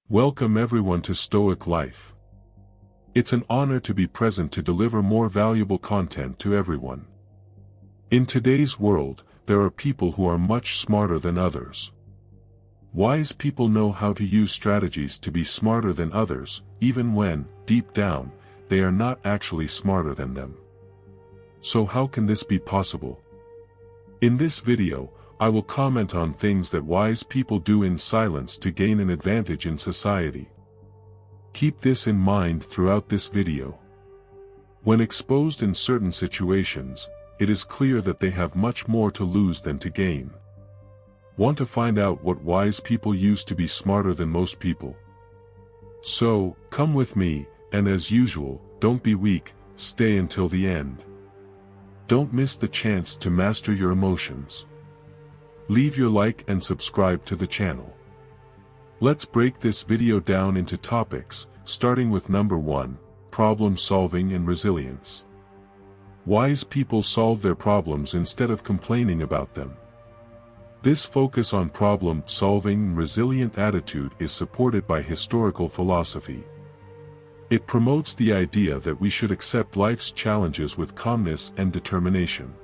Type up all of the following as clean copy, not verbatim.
Welcome everyone to Stoic Life. It's an honor to be present to deliver more valuable content to everyone. In today's world, there are people who are much smarter than others. Wise people know how to use strategies to be smarter than others, even when, deep down, they are not actually smarter than them. So how can this be possible? In this video, I will comment on things that wise people do in silence to gain an advantage in society. Keep this in mind throughout this video. When exposed in certain situations, it is clear that they have much more to lose than to gain. Want to find out what wise people use to be smarter than most people? So, come with me, and as usual, don't be weak, stay until the end. Don't miss the chance to master your emotions. Leave your like and subscribe to the channel. Let's break this video down into topics, starting with number 1, problem solving and resilience. Wise people solve their problems instead of complaining about them. This focus on problem solving and resilient attitude is supported by historical philosophy. It promotes the idea that we should accept life's challenges with calmness and determination.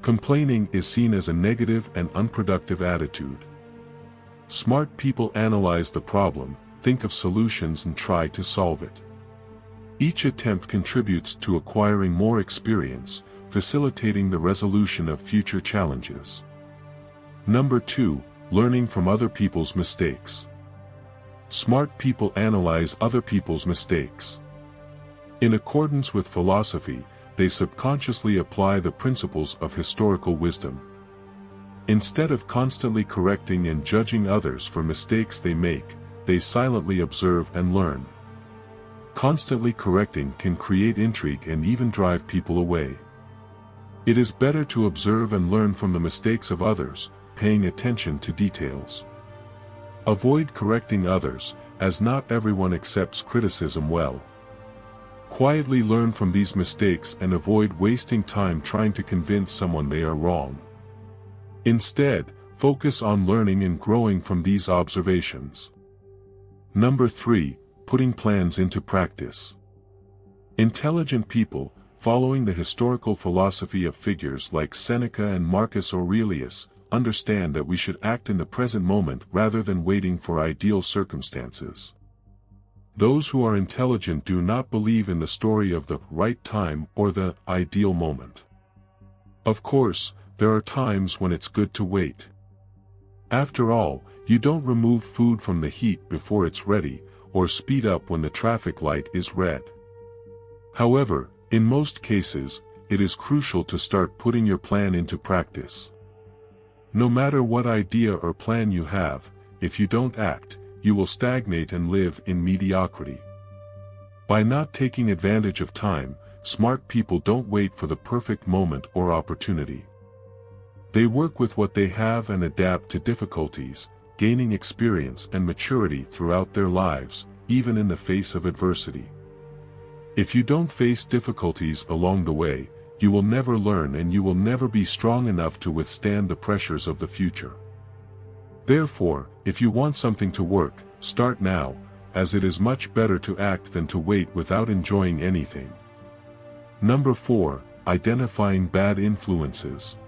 Complaining is seen as a negative and unproductive attitude. Smart people analyze the problem, think of solutions and try to solve it. Each attempt contributes to acquiring more experience, facilitating the resolution of future challenges. Number 2, learning from other people's mistakes. Smart people analyze other people's mistakes. In accordance with philosophy, they subconsciously apply the principles of historical wisdom. Instead of constantly correcting and judging others for mistakes they make, they silently observe and learn. Constantly correcting can create intrigue and even drive people away. It is better to observe and learn from the mistakes of others, paying attention to details. Avoid correcting others, as not everyone accepts criticism well. Quietly learn from these mistakes and avoid wasting time trying to convince someone they are wrong. Instead, focus on learning and growing from these observations. Number 3, putting plans into practice. Intelligent people, following the historical philosophy of figures like Seneca and Marcus Aurelius, understand that we should act in the present moment rather than waiting for ideal circumstances. Those who are intelligent do not believe in the story of the right time or the ideal moment. Of course, there are times when it's good to wait. After all, you don't remove food from the heat before it's ready, or speed up when the traffic light is red. However, in most cases, it is crucial to start putting your plan into practice. No matter what idea or plan you have, if you don't act, you will stagnate and live in mediocrity. By not taking advantage of time, smart people don't wait for the perfect moment or opportunity. They work with what they have and adapt to difficulties, gaining experience and maturity throughout their lives, even in the face of adversity. If you don't face difficulties along the way, you will never learn and you will never be strong enough to withstand the pressures of the future. Therefore, if you want something to work, start now, as it is much better to act than to wait without enjoying anything. Number 4, identifying bad influences.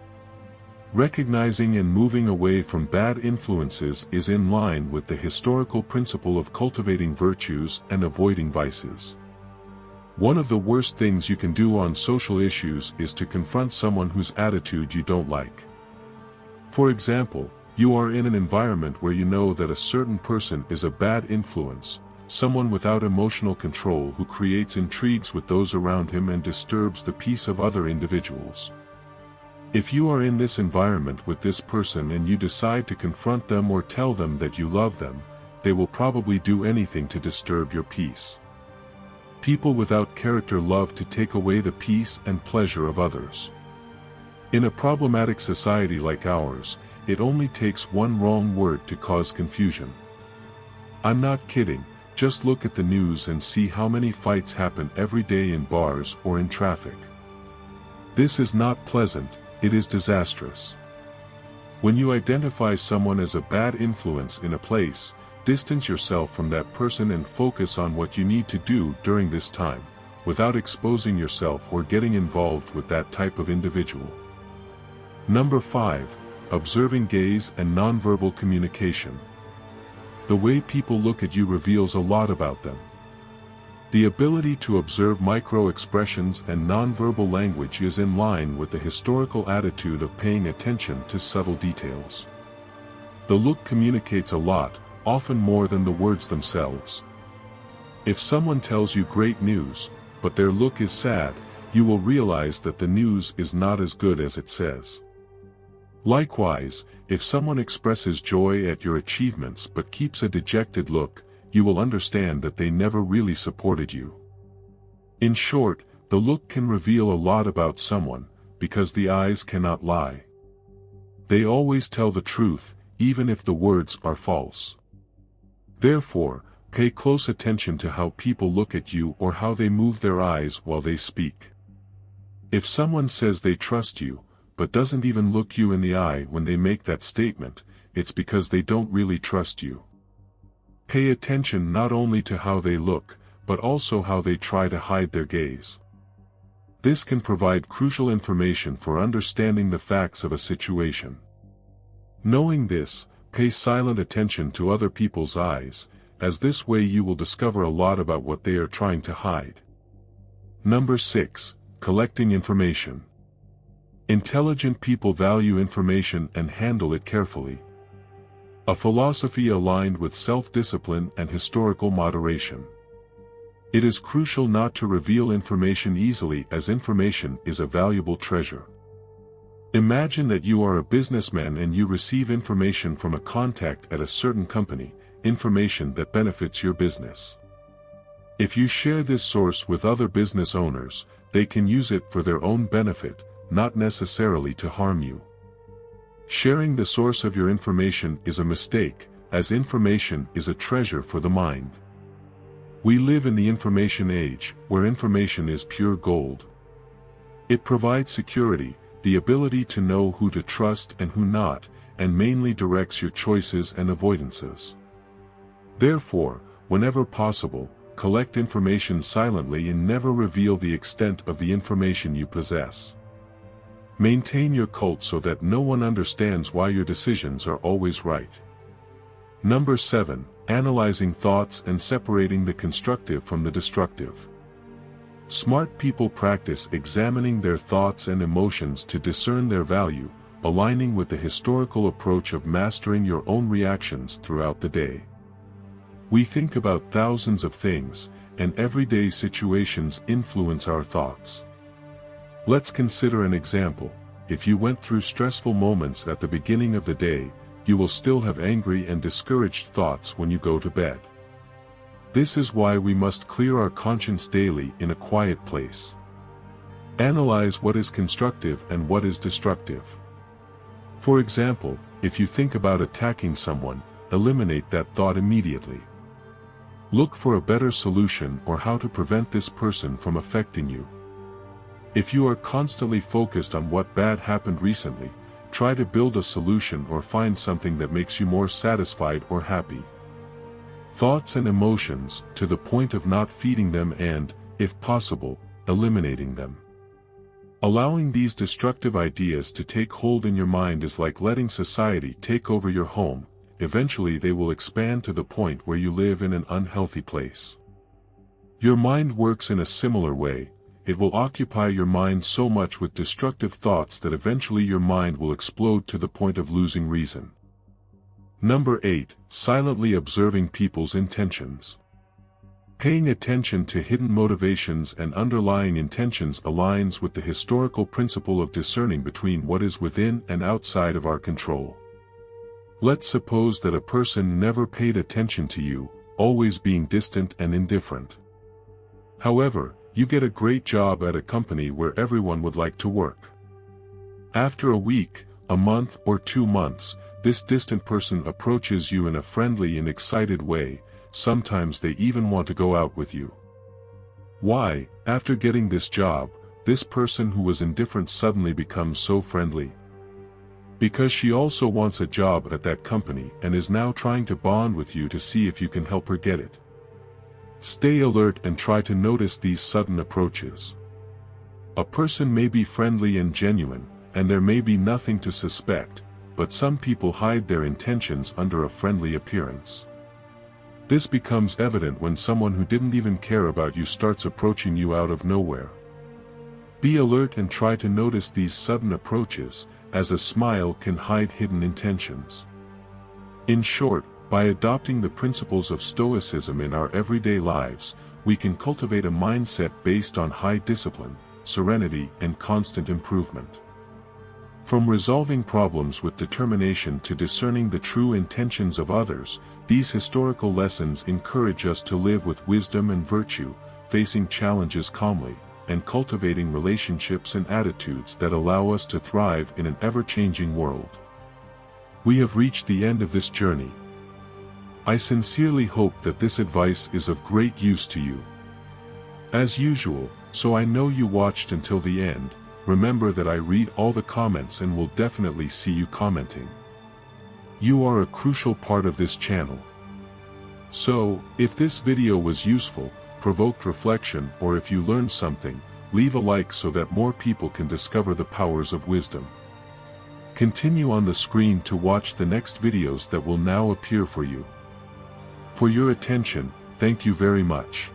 Recognizing and moving away from bad influences is in line with the historical principle of cultivating virtues and avoiding vices. One of the worst things you can do on social issues is to confront someone whose attitude you don't like. For example, you are in an environment where you know that a certain person is a bad influence, someone without emotional control who creates intrigues with those around him and disturbs the peace of other individuals. If you are in this environment with this person and you decide to confront them or tell them that you love them, they will probably do anything to disturb your peace. People without character love to take away the peace and pleasure of others. In a problematic society like ours, it only takes one wrong word to cause confusion. I'm not kidding, just look at the news and see how many fights happen every day in bars or in traffic. This is not pleasant, it is disastrous. When you identify someone as a bad influence in a place, Distance yourself from that person and focus on what you need to do during this time, without exposing yourself or getting involved with that type of individual. Number 5. Observing gaze and nonverbal communication. The way people look at you reveals a lot about them. The ability to observe micro-expressions and nonverbal language is in line with the historical attitude of paying attention to subtle details. The look communicates a lot, often more than the words themselves. If someone tells you great news, but their look is sad, you will realize that the news is not as good as it says. Likewise, if someone expresses joy at your achievements but keeps a dejected look, you will understand that they never really supported you. In short, the look can reveal a lot about someone, because the eyes cannot lie. They always tell the truth, even if the words are false. Therefore, pay close attention to how people look at you or how they move their eyes while they speak. If someone says they trust you, but doesn't even look you in the eye when they make that statement, it's because they don't really trust you. Pay attention not only to how they look, but also how they try to hide their gaze. This can provide crucial information for understanding the facts of a situation. Knowing this, pay silent attention to other people's eyes, as this way you will discover a lot about what they are trying to hide. Number 6. Collecting information. Intelligent people value information and handle it carefully. A philosophy aligned with self-discipline and historical moderation. It is crucial not to reveal information easily, as information is a valuable treasure. Imagine that you are a businessman and you receive information from a contact at a certain company, information that benefits your business. If you share this source with other business owners, they can use it for their own benefit, not necessarily to harm you. Sharing the source of your information is a mistake, as information is a treasure for the mind. We live in the information age, where information is pure gold. It provides security, the ability to know who to trust and who not, and mainly directs your choices and avoidances. Therefore, whenever possible, collect information silently and never reveal the extent of the information you possess. Maintain your cult so that no one understands why your decisions are always right. Number 7. Analyzing thoughts and separating the constructive from the destructive. Smart people practice examining their thoughts and emotions to discern their value, aligning with the historical approach of mastering your own reactions throughout the day. We think about thousands of things, and everyday situations influence our thoughts. Let's consider an example. If you went through stressful moments at the beginning of the day, you will still have angry and discouraged thoughts when you go to bed. This is why we must clear our conscience daily in a quiet place. Analyze what is constructive and what is destructive. For example, if you think about attacking someone, eliminate that thought immediately. Look for a better solution or how to prevent this person from affecting you. If you are constantly focused on what bad happened recently, try to build a solution or find something that makes you more satisfied or happy. Thoughts and emotions, to the point of not feeding them and, if possible, eliminating them. Allowing these destructive ideas to take hold in your mind is like letting society take over your home. Eventually they will expand to the point where you live in an unhealthy place. Your mind works in a similar way. It will occupy your mind so much with destructive thoughts that eventually your mind will explode to the point of losing reason. Number 8. Silently observing people's intentions. Paying attention to hidden motivations and underlying intentions aligns with the historical principle of discerning between what is within and outside of our control. Let's suppose that a person never paid attention to you, always being distant and indifferent. However, you get a great job at a company where everyone would like to work. After a week, a month or 2 months, this distant person approaches you in a friendly and excited way. Sometimes they even want to go out with you. Why, after getting this job, this person who was indifferent suddenly becomes so friendly? Because she also wants a job at that company and is now trying to bond with you to see if you can help her get it. Stay alert and try to notice these sudden approaches. A person may be friendly and genuine, and there may be nothing to suspect, but some people hide their intentions under a friendly appearance. This becomes evident when someone who didn't even care about you starts approaching you out of nowhere. Be alert and try to notice these sudden approaches, as a smile can hide hidden intentions. In short, by adopting the principles of Stoicism in our everyday lives, we can cultivate a mindset based on high discipline, serenity, and constant improvement. From resolving problems with determination to discerning the true intentions of others, these historical lessons encourage us to live with wisdom and virtue, facing challenges calmly, and cultivating relationships and attitudes that allow us to thrive in an ever-changing world. We have reached the end of this journey. I sincerely hope that this advice is of great use to you. As usual, so I know you watched until the end, remember that I read all the comments and will definitely see you commenting. You are a crucial part of this channel. So, if this video was useful, provoked reflection, or if you learned something, leave a like so that more people can discover the powers of wisdom. Continue on the screen to watch the next videos that will now appear for you. For your attention, thank you very much.